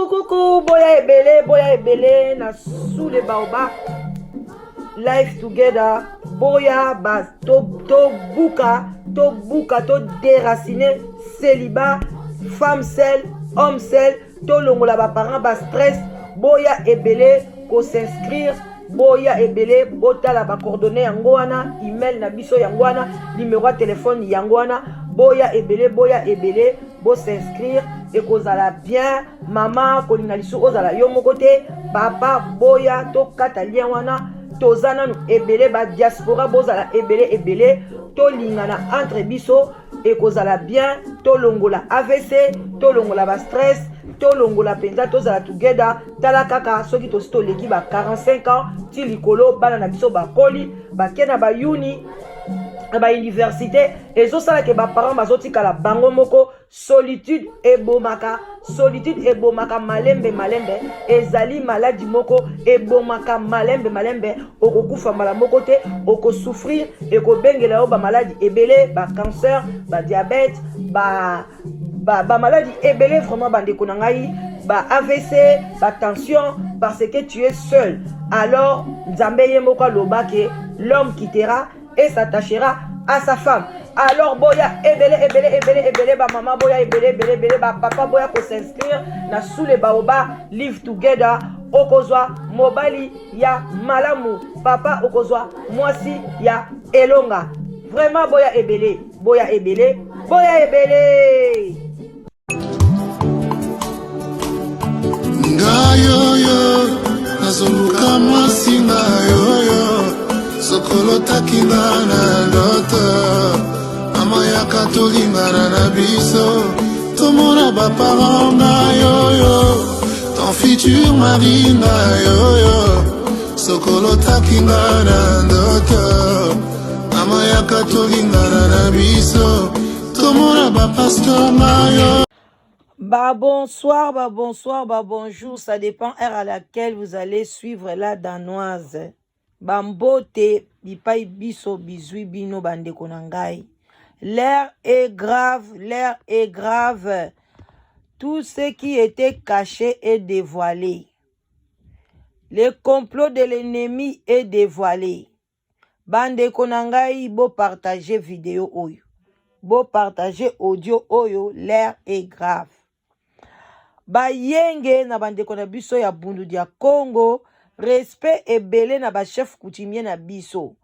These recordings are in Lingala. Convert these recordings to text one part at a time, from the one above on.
Coucou, boya ebele, na sous les baobab. Life together, boya bas, to buka, to déraciner, célibat, femme seule, homme seul, to longola ba parents ba stress, boya ebele, ko s'inscrire, boya ebele, botala ba coordonnées yango wana, email na biso yango wana, numéro de téléphone yango wana, boya ebele, bo s'inscrire. Et kozala bien, maman, kolinga lisu ozala yo moko te, papa, boya, to kata lien wana, tozana nu ebele, ba diaspora, bozala ebele, to lingana entre biso, et kozala bien, to longola AVC, to longola ba stress, to longola penza, tozala together, tala kaka, soki to sto leki ba 45 ans, ti likolo, bana na biso ba koli, ba kena ba uni, ba université, et zo sala ke ba parents bazoti kala bango moko, solitude et bomaka, malembe, ezali maladie moko, et bomaka malembe, okokufa mala moko te, oko souffrir, et ko bengela o ba maladie ebele, ba cancer, ba diabète, ba maladie ebele, vraiment bandeko na ngai, ba AVC, ba tension, parce que tu es seul. Alors, Nzambe ye moko loba ke l'homme quittera et s'attachera à sa femme. Alors boya ebele, ba maman boya ebele, ba papa boya ko s'inscrire na sous les baobab, live together, okozwa mobali ya malamu, papa okozwa mwasi ya elonga. Vraiment boya ebele. Ngayoyo, nazunguka masinga yoyo, sokolo takinga na ndoto. Mama ya katolinga na biso, tomona ba parents na yoyo, ton futur mari na yoyo, sokolo takinga na ndoto. Mama ya katolinga na biso, tomona ba pasteur na yoyo. Bonsoir, bonjour, ça dépend heure à laquelle vous allez suivre la danoise. Bambote, bipai biso, bizui bino bandeko nangai. L'air est grave. Tout ce qui était caché est dévoilé. Le complot de l'ennemi est dévoilé. Bandeko nangai, bo partager vidéo oyo. Bo partager audio oyo, l'air est grave. Bayenge na bandeko na biso ya bundu dia Congo, respect ebele na ba chef coutumier na biso.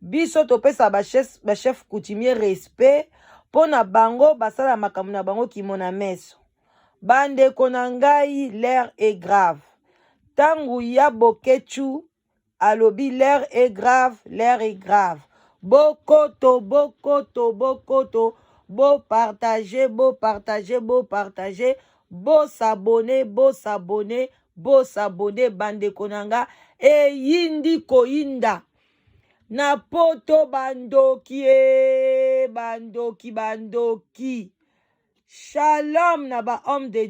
Biso topesa ba chef coutumier respect po na bango basala makambo na bango kimona meso. Bandeko na ngai, l'air est grave. Tangu ya bokechu alobi l'air est grave. Bokoto, bo partager, bo s'abonner, bandeko nanga, e yindi koinda. Na poto bandoki. Shalom na ba homme de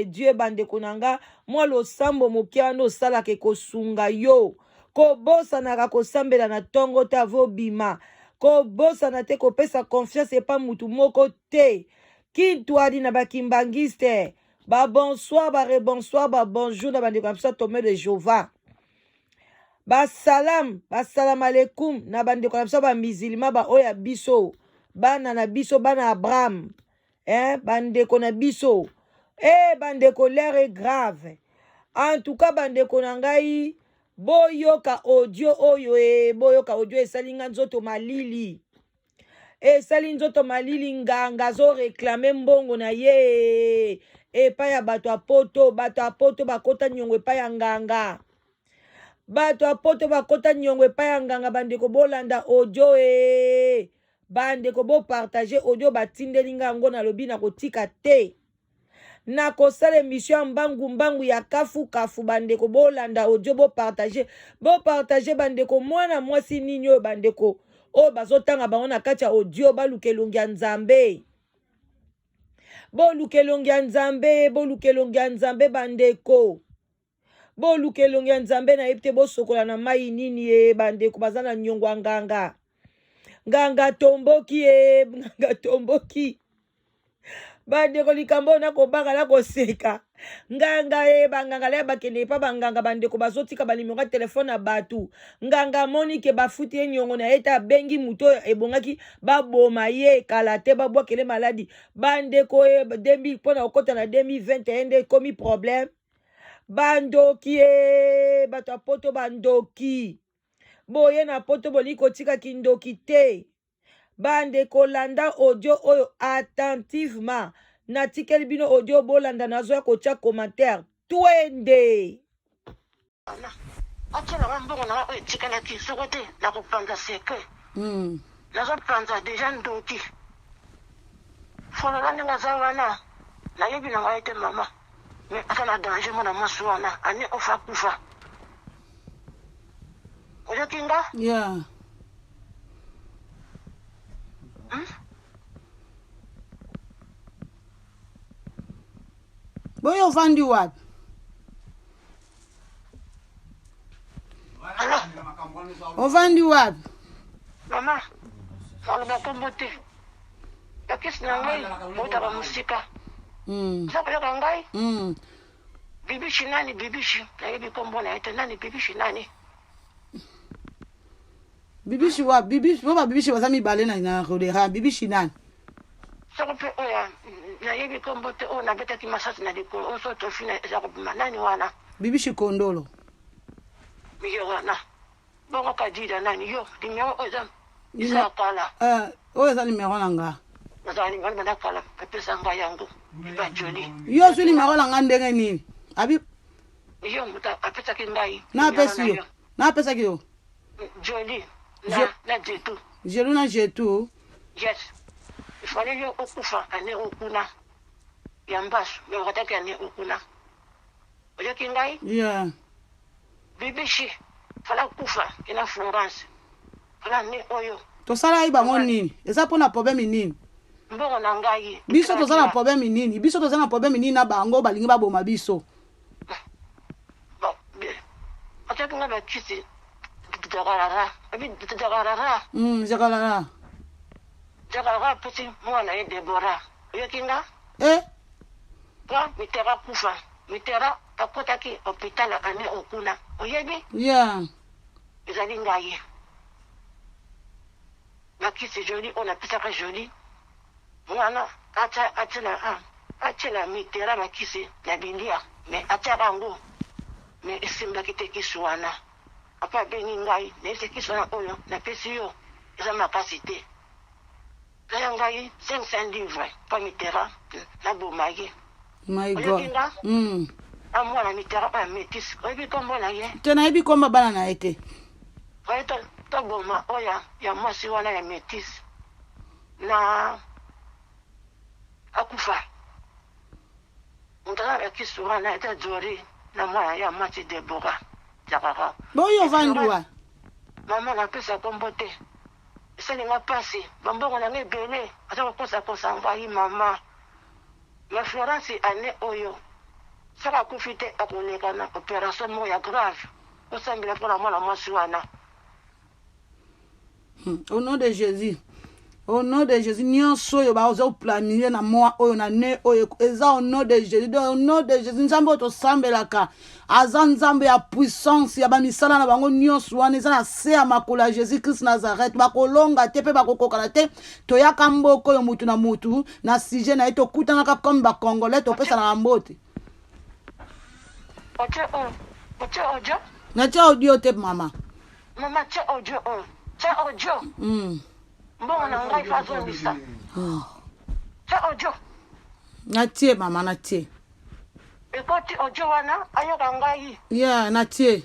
Dieu, bandeko nanga, moi lo sambo mokiano sala ke kosunga yo. Ko bosa na ko sambela na tongo ta vobima. Ko bosa na te ko pesa confiance e pa mutu moko te. Kintu adi na ba kimbangiste. Ba bonsoir, ba rebonsoir, ba bonjour na bandeko na tomé de Jova. Ba salam alaikum na bandeko na ba musulman ba oya biso. Bana na biso, bana Abraham. Bandeko na biso. Bandeko, l'air est grave. En tout cas, bandeko na ngai, boyoka audio oyo boyoka audio esalinga nzoto malili. Esali nzoto malili nganga zo réclamer mbongo na ye. Pa ya bato apoto bakota nyongwe pa ya nganga. Bato apoto bakota nyongwe pa ya nganga, bandeko bolanda audio bandeko bo partager audio batindelinga ngo na lobi na kotika te. Na kosala émission mbangu ya kafu bandeko bolanda audio bo partager bandeko mwana mwasi ninyo bandeko o bazotanga bango na kati ya audio balukelungi ya Nzambe. bolukelongi ya nzambe bandeko bolukelongi ya nzambe na yebite bosokola na mai nini ye bandeko baza na nyongwa nganga tomboki bandeko likambo na kobanga na koseka nganga ye banganga le bakende pa banganga bandeko bazotika balimero ya telefone na batu nganga moni ke bafuti ye nyongo na eta bengi muto ebongaki baboma ye kala te babwakele maladi bandeko ye 2000 pona okota na 2021 nde komi problème bandoki ye bato ya poto bandoki boye na poto boli kotika kindoki te bande kolanda audio oyo attentivement natikeli bino audio bolanda nazo ya kotia commentaire twende atela bambongo na oyo etikalaki soko te na kopanza seke nazopanza deja ndoki folola ndenge aza wana nayebi na ngai te mama me ata na danger mwana mwasi wana ani ofa kufa oyoki nga Yeah. Boyo ufandi wapi? alo Ufandi wapi? mama maloba kombo te bakisi na ngai botaka mosika oza koyoka ngai bibishi nani bibishi nayebi kombo na ye te nani bibishi nani Bibishi wapi? Bibishi boba bibishi waza mibale na rodera. Bibishi nani? soko mpe oyo nayebi kombo te oyo nabetaki masasi na likolo oyo so tofina eza kobima nani wana Bibishi Kondolo. yo wana bongo kadida nani yo nimero oyo eza ya kala Oyo eza numero na nga. nazala nimero banda kala apesa ngai yango ba joli Yo su numero na nga ndenge nini? Abi yo moto apesaki ngai na pesi yo. Na pesa ki yo. joli na jetu Jelu na jetu. yes ifale yo okufa ane okuna ya mbasu me wakataki ane okuna oyoki ngai Yeah. bibishi fala kufa ina Florence fala ne oyo Tosala ibango nini? Eza pona problème nini? mbongo na ngai Biso tozala problème nini? Biso tozala problème nini na bango balingi baboma biso? ataki nga bakisi jakarara abi jakarara Jakalala. jakarara pesi mwana ye Debora oyoki nga ka mitera kufa mitera akotaki hôpital ane okuna oyebi Yeah. ezali ngai bakisi joli oyo napesaka joli mwana atyela mitera bakisi na bilia me atyaka yango me esimbaki te kisi wana apa abengi ngai nayebisi kisi wana oyo napesi yo eza makasi te kaya ngai 500 livre pa mitera nabomaki My oyoki God. nga amwana mitera oyo métis oyebi kombo na ye Te nayebi komba bana na ye te. oyo toboma oyo ya mwasi wana ya métis na akufa mutaka ya kisi wana eza jori na mwana ya mwasi Debora jakaka Boyo vandi wa. mama napesa kombo te esalinga mpasi bambongo nanga ebele aza kokosakosa ngai mama ma Florence ane oyo saka akufi te akoleka na opération moko ya grave osambela mpona mwana mwasi wana Au nom de Jésus. Au nom de Jésus, nyonso oyo baoza planier na moi oyo na ne oyo eza au nom de Jésus. Au nom de Jésus, nzambe oyo tosambelaka aza nzambe ya puissance ya bamisala na bango nyonso wana eza na se ya makolo ya Jésus Christ Nazareth. Bakolonga te mpe bakokokana te toyaka mboka oyo mutu na mutu na sujet na ye tokutanaka comme bakongolais topesanaka mbote. otie audio Natia audio te mama. mama tie audio oyo tie audio mbongo na ngai fazongisa tie audio Natie mama natie. ekoti audio wana ayoka ngai Yeah, natie.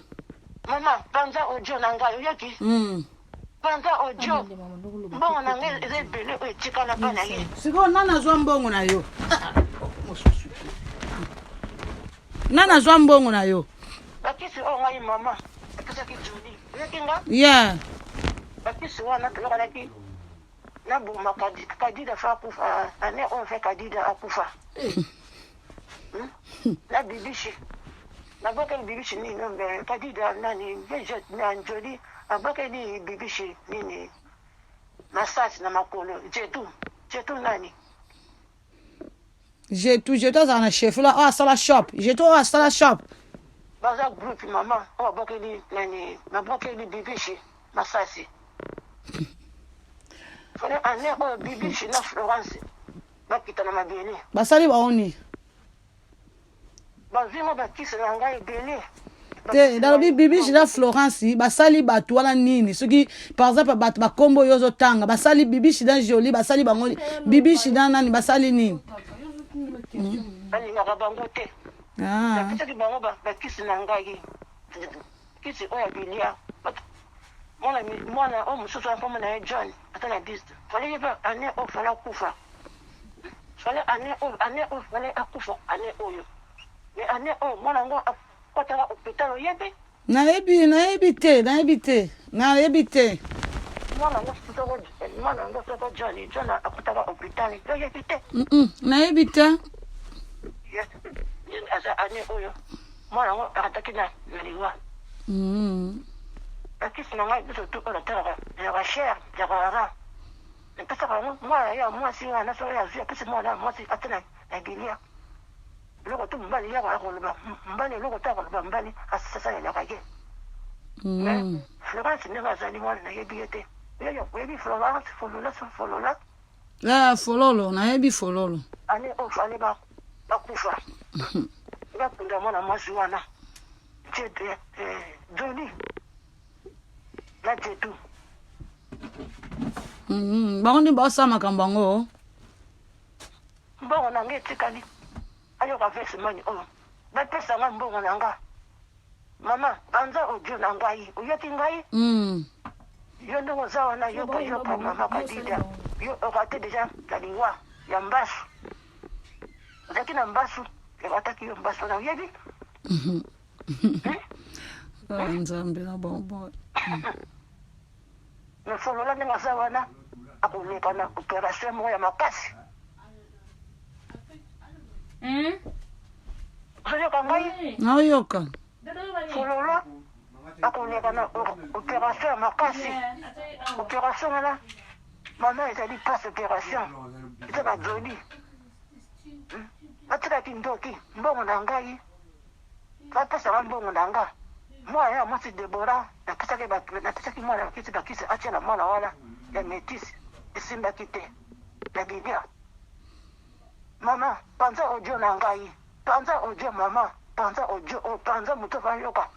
mama panza audio na ngai oyoki panza audio mbongo na ngai eza ebele oyo etikala mpa na ye Siko nana azwa mbongo na yo. Nana azwa mbongo na yo. bakisi oyo ngai mama apesaki joli oyoki nga Yeah. bakisi wana toyokanaki na boma kadida fa kufa ane on fait kadida akufa na bibishi na boka bibishi ni nombe kadida nani vejet na njoli abaka ni bibishi nini masasi na makolo jetu nani jetu za na chef la asala shop jetu asala shop baza group mama abaka ni nani mabaka ni bibishi masasi fone ane o bibishi na Florence bakita na mabele basali baoni bazimo bakisa na ngai bele te dans le bibishi na Florence basali batu wala nini soki par exemple batu bakombo yozo tanga basali bibishi na joli basali bango bibishi na nani basali nini ani na bango te bakisa bango bakisa na ngai kisi oya bilia mwana o mususu akoma na John atana dist fale yeba ane o fala kufa fale ane o fale akufa ane oyo me ane o mwana ngo akotala hospital yebe nayebi te mwana ngo soto John akotala hospital yebi te nayebi te yes asa ane oyo mwana ngo akataki na liwa akisi na ngai biso tu ola tala ya cher ya rara mpesa kwa mwana ya mwasi wana so ya zia kisi mwana mwasi atana agilia loko tu mbali ya kwa koloba mbali loko ta koloba mbali asasa ya kage Florence ne bazali mwana na yebiete yo webi Florence folola fololo nayebi fololo ane o fale ba kufa ba kunda mwana mwasi wana jete Johnny la jetu bango ni basa makambo ngo mbongo nange tikali ayo ka vesi mani o ba pesa nga mbongo nanga mama banza ojo na ngai uyoti ngai yo ndo zawa na yo pa mama kadida yo okate deja kaliwa ya mbasu zakina mbasu ya wataki yo mbasu na yebi nzambe na bonbon me folola ne ngasa wana akuleka na operation mo ya makasi oyoka ngai nayoka folola akuleka na operation ya makasi operation wana mama ezali pas operation eza na joli atikaki ndoki mbongo na ngai bapesaka mbongo na nga mwana ya mwasi Debora napisaki mwana bakisi atia na mwana wana ya metisi esimbaki te na bibia mama panza ojo na ngai panza ojo mama panza ojo panza moto bayoka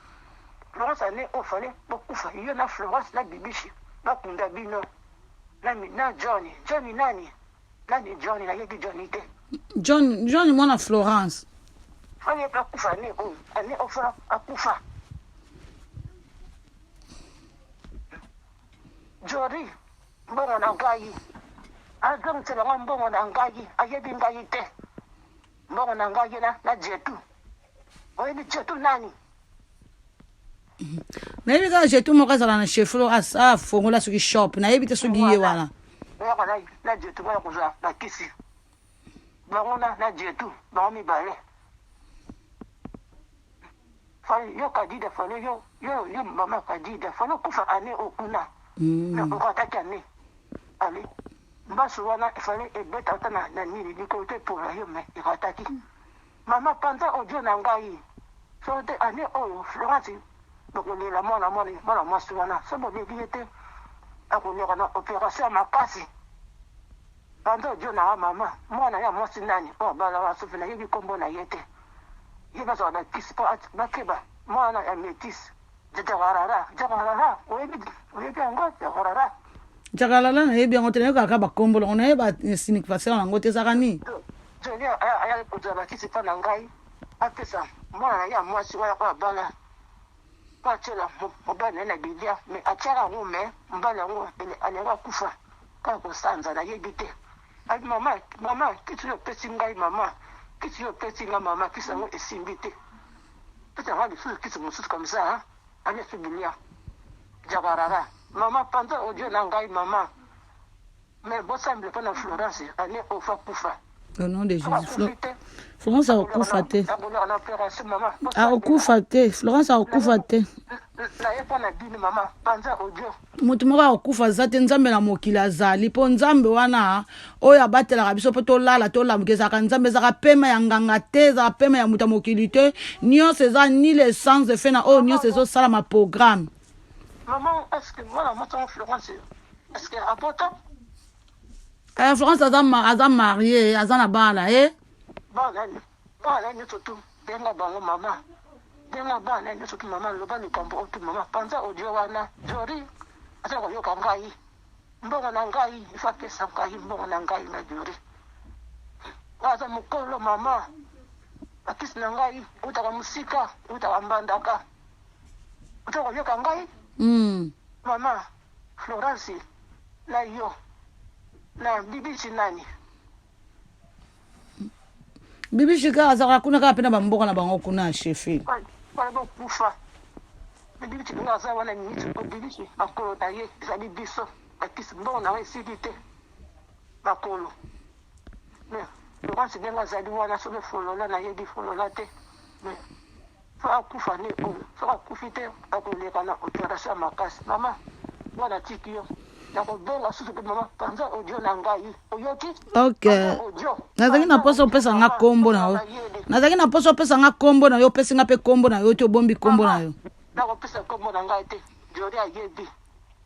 Florence ane ofale bokufa yo na Florence na bibishi bakunda bino na Johnny nani Johnny na yebi Johnny te John mwana Florence fale bakufa ane ofa akufa Jori mbongo na ngai azongtsela nga mbongo na ngai ayebi ngai te mbongo na ngai na jetu oyebi jetu nani nayebi kaka jetu moko azala na cheflo afongola soki shop nayebi te soki ye wana oyaka na jetu baya kozwa na kisi bango na jetu bango mibale fale yo kadida fale yo mama kadida fale kufa ane okuna na okataki ane ale mbasu wana fale ebeta ata na nini likolo te pola yo me ekataki mama panza ojo na ngai so te ane oyo Florence bokolela mwana mwasi wana so bobebi ye te akoleka na operation ya makasi panza ojo na wa mama mwana ya mwasi nani o bala wa sofi na yebi kombo na ye te ye bazala bakisi po bakeba mwana ya métis jakarara oyebi yango jakalala nayebi yango te nayebi kaka bakombolo ngo nayeba signification yango te ezaka nini joni ayali kozwa bakisi mpa na ngai apesa mwana na ye ya mwasi wana oyo abala mpo atiela mobali na ye na bilia me atiaka yango me mobali yango alingi akufa kaka kosanza nayebi te abi mama kisi oyo opesi ngai mama kisi oyo opesi ngai mama kisi yango esimbi te pesa yango lisusu kisi mosusu kamisa ane bilia jakarara mama panza odio na ngai mama mais bon semble pas na Florence année au fa kufa Au nom de Jésus. Florence a okufa te. Florence a okufa te. Mutu moko akufa za te nzambe na mokili azali mpo nzambe wana oyo abatelaka biso mpo tolala tolamuka ezalaka nzambe ezalaka pema ya nganga te ezalaka pema ya mutu ya mokili te nyonso eza ni l'essence de fe na oyo nyonso ezosalama programme. Florence aza marié aza na bana bana nyonso tu benga bango mama benga bana nyonso tu mama loba likambo otu mama panza audio wana jori aza koyoka ngai mbongo na ngai ifa pesa ngai mbongo na ngai na jori aza mokolo mama akisi na ngai utaka musika utaka mbandaka utaka koyoka ngai mama Florence na yo na bibisi nani bibi shika azaka kuna kaka pena bamboka na bango kuna chefi wala bokufa bibi chilinga za wana nyiti bibi akolo na ye ezali biso akisi mbongo na we sidi te bakolo mais Florence benga zali wana sobe folola na ye di folola te mais fa akufa ne o fa akufi te akoleka na operation makasi mama wana tiki yo Ok. Nazaki na poso pesa nga kombo na yo. Nazaki na poso pesa nga kombo na yo pesi nga pe kombo na yo to bombi kombo na yo. Nako pesa kombo na nga te. Jori ayebi.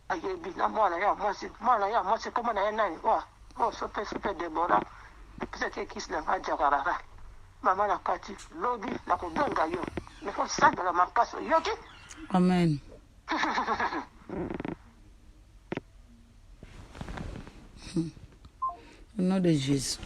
Ayebi na mwana ya mwasi kombo na ye nani. Wa. Mo so pesa pe Deborah. Pesa ke kisi na nga jakarara. Mama na kati lobi na ko donga yo. Ne ko sanda la makaso yoki. Amen. Au nom de Jésus.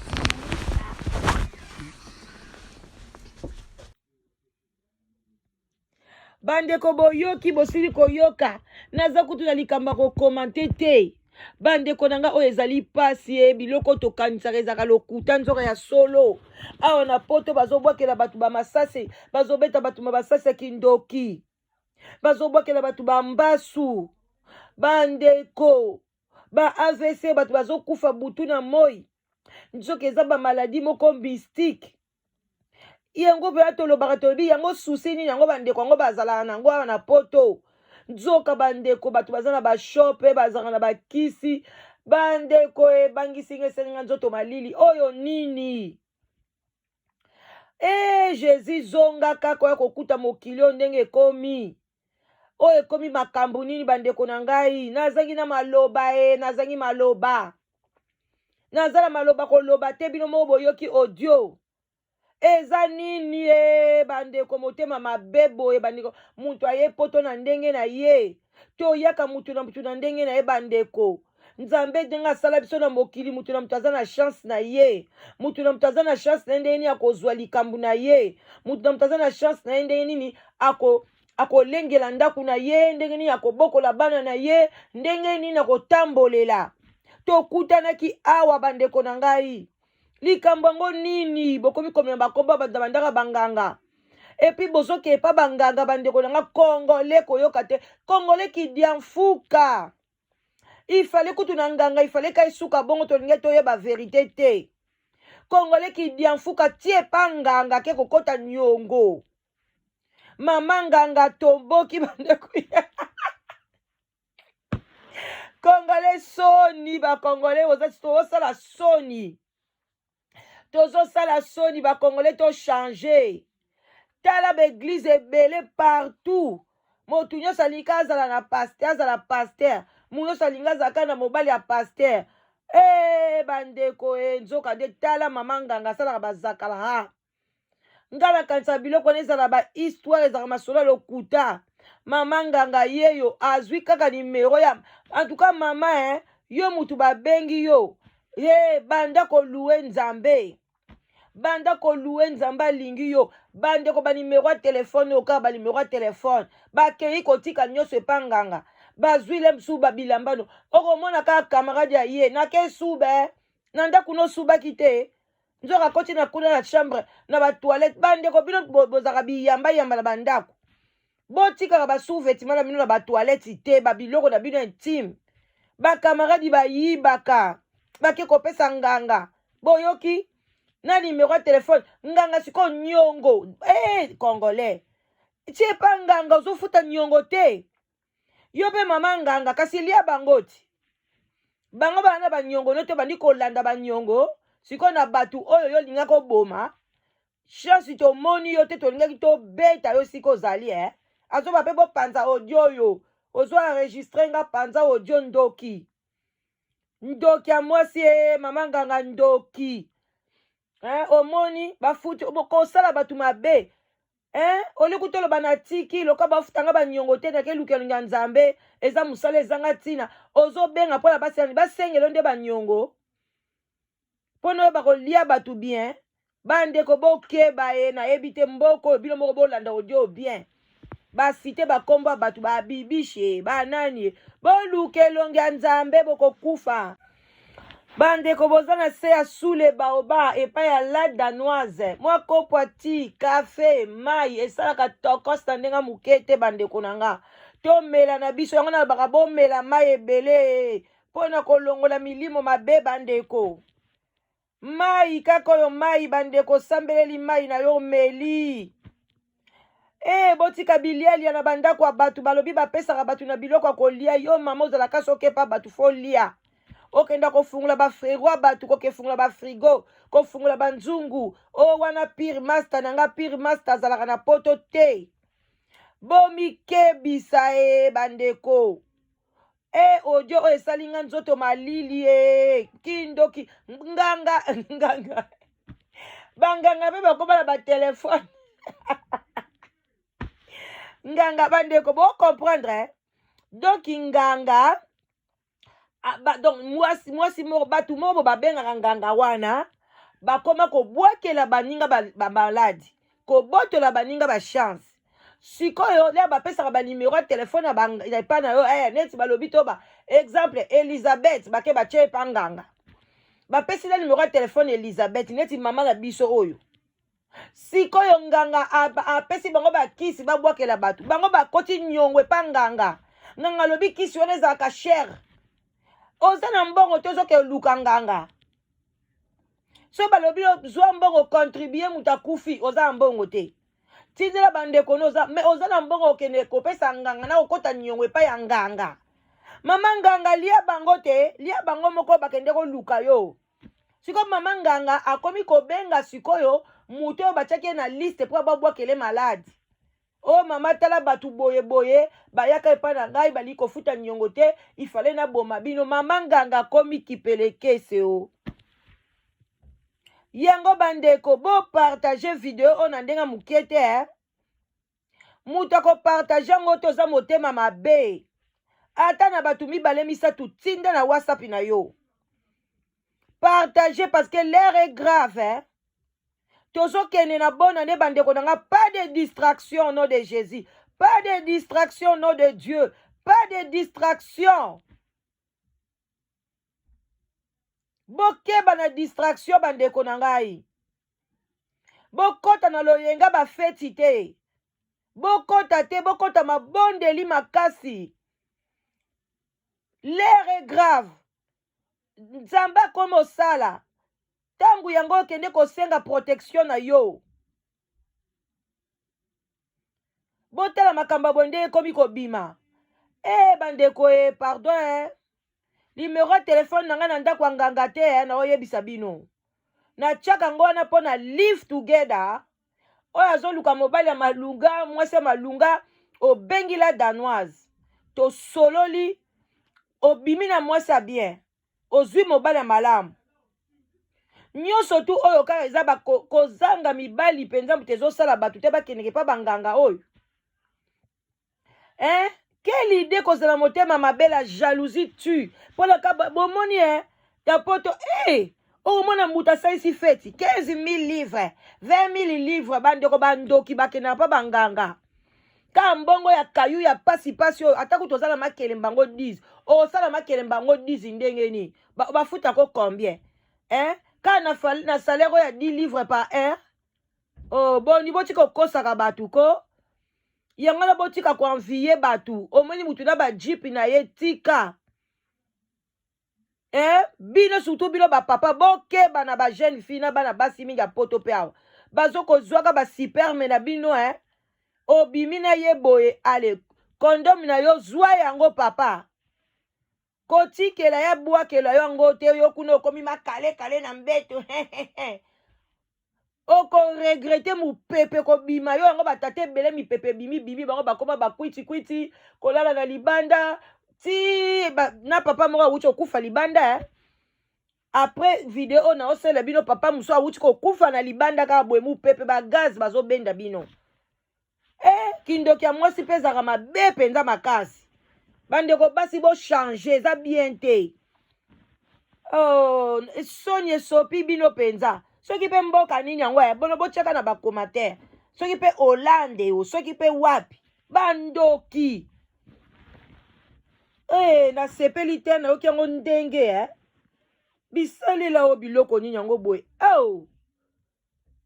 Bandeko boyoki bosili koyoka naza kutuna likamba ko komante te bandeko nanga oyo ezali pasi biloko tokanisaka ezaka lokuta nzoka ya solo awa na poto bazobwakela batu ba masasi bazobeta batu ma basasi ya kindoki bazobwakela batu ba mbasu bandeko ba AVC batu bazokufa butu na moi nzoka eza ba maladi moko mystique yango pe atolobaka tolobi yango susi nini yango bandeko yango bazalaka nango awa na poto nzoka bandeko bato baza na bashope bazalaka na bakisi bandeko ebangisinga eselinga nzoto malili oyo nini Jésus zonga kaka oyo kokuta mokili oyo ndenge ekomi oyo ekomi makambo nini bandeko na ngai nazangi na maloba nazangi maloba naza na maloba koloba te bino moko boyoki audio eza nini bandeko motema mabe boye bandeko mutu aye poto na ndenge na ye toyaka mutu na ndenge na ye bandeko nzambe ndenge asala biso na mokili mutu na mutu aza na chance na ye mutu na mutu aza na chance na ye ndenge nini akozwa likambo na ye mutu na mutu aza na chance na ye ndenge nini akolengela ndako na ye ndenge nini akobokola bana na ye ndenge nini akotambolela tokutanaki awa bandeko na ngai likambo yango nini bokomi komela bakomba bandaka banganga epi bozoke epa banganga bandeko nanga kongole koyoka te kongole kidia mfuka ifale kutu na nganga ifale kai suka bongo tolinge toyeba verite te kongole kidia mfuka tie pa nganga ke kokota nyongo mama nganga tomboki bandeko kongole soni bakongole ozosala soni tozosala soni bakongole to changer tala baeglise ebele partout motu nyonso alingi azala na paster azala paster mu nyonso alingi azalaka na mobali ya paster bandeko nzoka nde tala mama nganga asalaka bazakala ha nga nakanisa biloko wana ezala bahistoire ezalaka masolo lokuta mama nganga yeyo azwi kaka nimero ya antuka mama yo mutu babengi yo banda kolue nzambe banda kolue nzambe alingi yo bandeko banimero ya telefone oyo kaka banimero ya telefone bakei kotika nyonso epa nganga bazwile msuba bilambano okomona kaka kamarade ya ye nake sube na ndako nosubaki te nzoka koti na kuna na chambre na batoilette bandeko bino bozaka biyamba na bandako botikaka basouvetima na bino na batoilette te babiloko na bino intime bakamaradi bayibaka bake kopesa nganga boyoki na numéro ya telefone nganga siko nyongo congolais tie pa nganga ozofuta nyongo te yo pe mama nganga kasi lia bango ti bango bana banyongo no te bandi kolanda banyongo siko na batu oyo yo linga koboma chance tomoni yo te tolingaki tobeta yo siko ozali azoba pe bopanza audio oyo ozo enregistre nga panza audio ndoki ya mwasi mama nganga ndoki omoni bafuti kosala batu mabe oleki toloba na tiki loka bafutanga banyongo te nake lukelunga nzambe eza musala ezanga ntina ozobenga mpona basengelo nde banyongo mpona oyo bakolia batu bien bandeko bokeba nayebi te mboko bino moko bolanda audio bien basite bakombo batu babibishe banani boluka elongi ya nzambe bokokufa bandeko boza na se ya sule baoba epai ya la danoise mwa kopo ati kafe mai esalaka tokosta ndenga moke te bandeko na nga tomela na biso yango na baka bomela mai ebele mpona kolongola milimo mabe bandeko mai kaka oyo mai bandeko sambeleli mai na yo meli botika bilialia na bandako ya batu balobi bapesaka batu na biloko ya kolia yo mama ozalaka sokepa batu folia okenda kofungula bafrigo batu kokefungula bafrigo kofungula banzungu wana pire master nanga pire master azalaka na poto te bomikebisa bandeko audio oyo esalinga nzoto malili kindoki nganga banganga mpe bakobala batelefone nganga bandeko bocomprendre donc nganga donc mwasi moko batu moko babengaka nganga wana bakoma kobwakela baninga bamaladi kobotola baninga bachance sikoyo lia bapesaka banimero ya telefone ya epa na yo neti balobi to exemple Elizabeth bake batie epa nganga bapesi na nimero ya telefone Elizabeth neti mama na biso oyo sikoyo nganga apesi bango bakisi babwakela batu bango bakoti nyongo epa nganga nganga lobi kisi wana ezalaka chere oza na mbongo te ozoke luka nganga so balobi zwa mbongo contribue mutu akufi oza na mbongo te tindela bandeko me oza na mbongo okende kopesa nganga na okota nyongo epai ya nganga mama nganga lia bango te lia bango moko bakende koluka yo sikoyo mama nganga akomi kobenga sikoyo mutu oyo batiaki na liste mpo babwakele maladi mama tala batu boye bayaka epa na ngai bali kofuta nyongo te ifale na boma bino mama nganga komi kipelekese yango bandeko bopartage video oyo na ndenga moke te mutu akopartage yango toza motema mabe ata na batu mibale misatu tinda na whatsapp na yo partage parce que l'air est grave tozokende na bona nde bandeko nanga pas de distraction au nom de Jésus pas de distraction au nom de Dieu pas de distraction bokeba na distraction bandeko na ngai bokota na loyenga bafeti te bokota te bokota mabondeli makasi l'air est grave nzambe akomi osala tangu yango okende kosenga protection na yo botala makambo bonde ekomi kobima bandeko pardon numéro ya telefone na nga na ndako ya nganga te na oyebisa bino natiaka yango wana mpo na live together oyo azoluka mobali ya malunga mwasi ya malunga obengi la danoise tosololi obimi na mwasi ya bien ozwi mobali ya malamu nyonso tu oyo kaka eza kozanga mibali mpenza moto ezosala bato te bakendeke mpa banganga oyo quelle idée kozala motema mabe la jalousie tue mpona ka bomoni ya poto omona mutu asalisi feti 15 000 livres 20 000 livres bandeko bandoki bakendaka mpa banganga ka mbongo ya kayu ya pasi oyo atako tozala makele mbango 10 osala makele mbango 10 ndenge nini bafutako combien ka na salaire oyo ya 10 livres par heure boni botika okosaka batu ko yango na botika ko envier batu omoni mutu na bajipi na ye tika Bino surtout bino ba papa bokeba na ba jeune fille na bana basi mingi poto pe awa bazoko zwaka ba superme na bino obimi na ye boye ale kondom na yo zwa yango papa kotikela ya bwakela yo yango te yo kuna okomi makale na mbeto okoregrete mopepe kobima yo yango batate ebele mipepe bimi bango bakoma bakwiti kolala na libanda ti na papa moko awuti okufa libanda après video na osala bino papa muso awuti kokufa na libanda kaka boye mopepe bagaz bazobenda bino kindoki ya mwasi mpe ezalaka mabe mpenza makasi bandeko basi bochange eza bien te soni esopi bino mpenza soki mpe mboka nini yango bono botyaka na bacommentaire soki mpe Hollande soki mpe wapi bandoki nasepeli te nayoki yango ndenge bisalela o biloko nini yango boye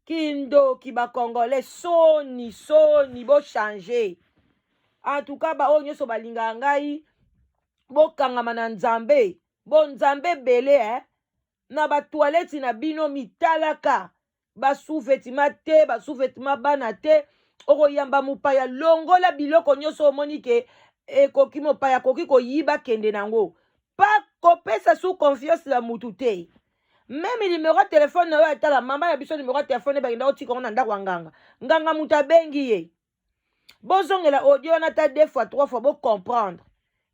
kindoki bakongolais soni bochange en tout cas baoyo nyonso balingaka ngai bokangama na nzambe nzambe ebele na batoilette na bino mitalaka basouvetima te basouvetima bana te okoyamba mopaya longola biloko nyonso omoni ke ekoki mopaya akoki koyiba kende nango pa kopesa sous confiance na mutu te même numéro ya telefone na yo atala mama ya biso numéro ya telefone bakenda otika ngo na ndako ya nganga mutu abengi ye bozongela audio wana ta 2 fois 3 fois bocomprendre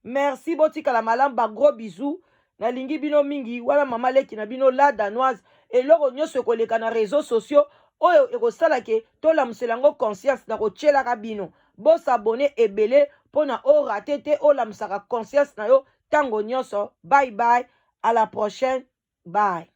merci botikala malamu bagros bisous nalingi bino mingi wana mama leki na bino la danoise eloko nyonso ekoleka na réseaux sociaux oyo ekosala ke tolamusela yango conscience na kotyelaka bino bosabone ebele mpona orate te olamusaka conscience na yo ntango nyonso bye bye à la prochaine bye